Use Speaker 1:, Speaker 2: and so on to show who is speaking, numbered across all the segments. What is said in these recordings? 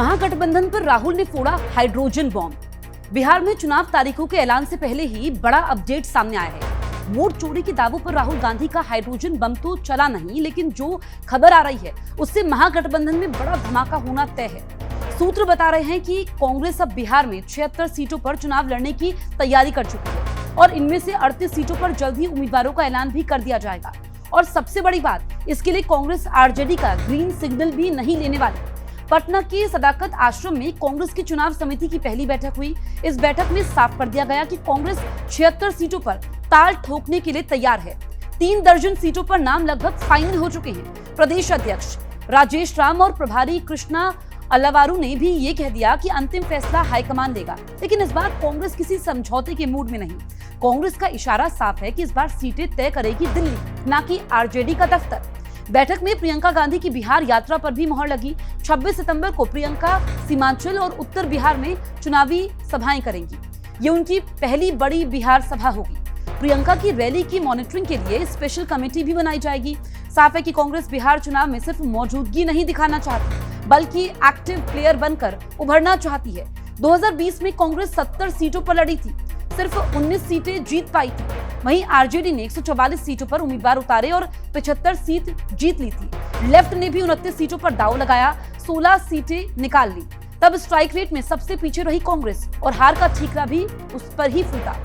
Speaker 1: महागठबंधन पर राहुल ने फोड़ा हाइड्रोजन बॉम्ब। बिहार में चुनाव तारीखों के ऐलान से पहले ही बड़ा अपडेट सामने आया है। वोट चोरी के दावों पर राहुल गांधी का हाइड्रोजन बम तो चला नहीं, लेकिन जो खबर आ रही है उससे महागठबंधन में बड़ा धमाका होना तय है। सूत्र बता रहे हैं कि कांग्रेस अब बिहार में 76 सीटों पर चुनाव लड़ने की तैयारी कर चुकी है और इनमें से 38 सीटों पर जल्द ही उम्मीदवारों का ऐलान भी कर दिया जाएगा। और सबसे बड़ी बात, इसके लिए कांग्रेस आरजेडी का ग्रीन सिग्नल भी नहीं लेने वाली। पटना के सदाकत आश्रम में कांग्रेस की चुनाव समिति की पहली बैठक हुई। इस बैठक में साफ कर दिया गया कि कांग्रेस 76 सीटों पर ताल ठोकने के लिए तैयार है। 3 दर्जन सीटों पर नाम लगभग फाइनल हो चुके हैं। प्रदेश अध्यक्ष राजेश राम और प्रभारी कृष्णा अल्लावारू ने भी ये कह दिया कि अंतिम फैसला हाईकमान लेगा, लेकिन इस बार कांग्रेस किसी समझौते के मूड में नहीं। कांग्रेस का इशारा साफ है कि इस बार सीटें तय करेगी दिल्ली, ना कि आरजेडी का दफ्तर। बैठक में प्रियंका गांधी की बिहार यात्रा पर भी मोहर लगी। 26 सितंबर को प्रियंका सीमांचल और उत्तर बिहार में चुनावी सभाएं करेंगी। ये उनकी पहली बड़ी बिहार सभा होगी। प्रियंका की रैली की मॉनिटरिंग के लिए स्पेशल कमेटी भी बनाई जाएगी। साफ है कि कांग्रेस बिहार चुनाव में सिर्फ मौजूदगी नहीं दिखाना चाहती, बल्कि एक्टिव प्लेयर बनकर उभरना चाहती है। 2020 में कांग्रेस 70 सीटों पर लड़ी थी, सिर्फ 19 सीटें जीत पाई थी। वहीं आरजेडी ने 144 सीटों पर उम्मीदवार उतारे और 75 सीट जीत ली थी। लेफ्ट ने भी 29 सीटों पर दांव लगाया, 16 सीटें निकाल ली। तब स्ट्राइक रेट में सबसे पीछे रही कांग्रेस और हार का ठीकरा भी उस पर ही फूटा।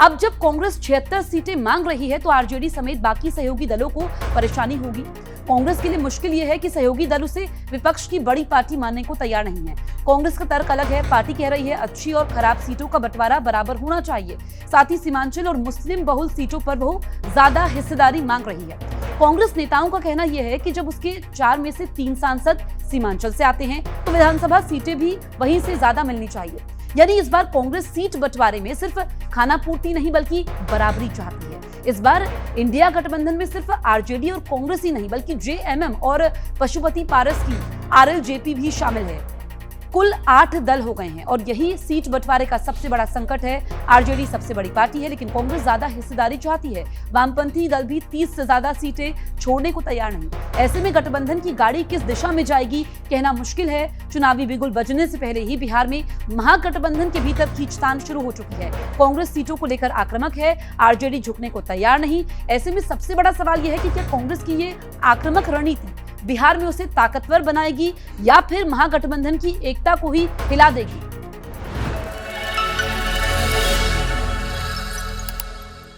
Speaker 1: अब जब कांग्रेस 76 सीटें मांग रही है तो आरजेडी समेत बाकी सहयोगी दलों को परेशानी होगी। कांग्रेस के लिए मुश्किल यह है कि सहयोगी दल उसे विपक्ष की बड़ी पार्टी मानने को तैयार नहीं है। कांग्रेस का तर्क अलग है। पार्टी कह रही है अच्छी और खराब सीटों का बंटवारा बराबर होना चाहिए। साथ ही सीमांचल और मुस्लिम बहुल सीटों पर वो ज्यादा हिस्सेदारी मांग रही है। कांग्रेस नेताओं का कहना यह है कि जब उसके 4 में से 3 सांसद सीमांचल से आते हैं तो विधानसभा सीटें भी वहीं से ज्यादा मिलनी चाहिए। यानी इस बार कांग्रेस सीट बंटवारे में सिर्फ खाना पूर्ति नहीं बल्कि बराबरी चाहती है। इस बार इंडिया गठबंधन में सिर्फ आरजेडी और कांग्रेस ही नहीं बल्कि जेएमएम और पशुपति पारस की आरएलजेपी भी शामिल है। कुल 8 दल हो गए हैं और यही सीट बंटवारे का सबसे बड़ा संकट है। आरजेडी सबसे बड़ी पार्टी है, लेकिन कांग्रेस ज्यादा हिस्सेदारी चाहती है। वामपंथी दल भी 30 से ज्यादा सीटें छोड़ने को तैयार नहीं। ऐसे में गठबंधन की गाड़ी किस दिशा में जाएगी कहना मुश्किल है। चुनावी बिगुल बजने से पहले ही बिहार में महागठबंधन के भीतर खींचतान शुरू हो चुकी है। कांग्रेस सीटों को लेकर आक्रामक है, आरजेडी झुकने को तैयार नहीं। ऐसे में सबसे बड़ा सवाल यह है कि क्या कांग्रेस की ये आक्रामक रणनीति बिहार में उसे ताकतवर बनाएगी या फिर महागठबंधन की एकता को ही हिला देगी।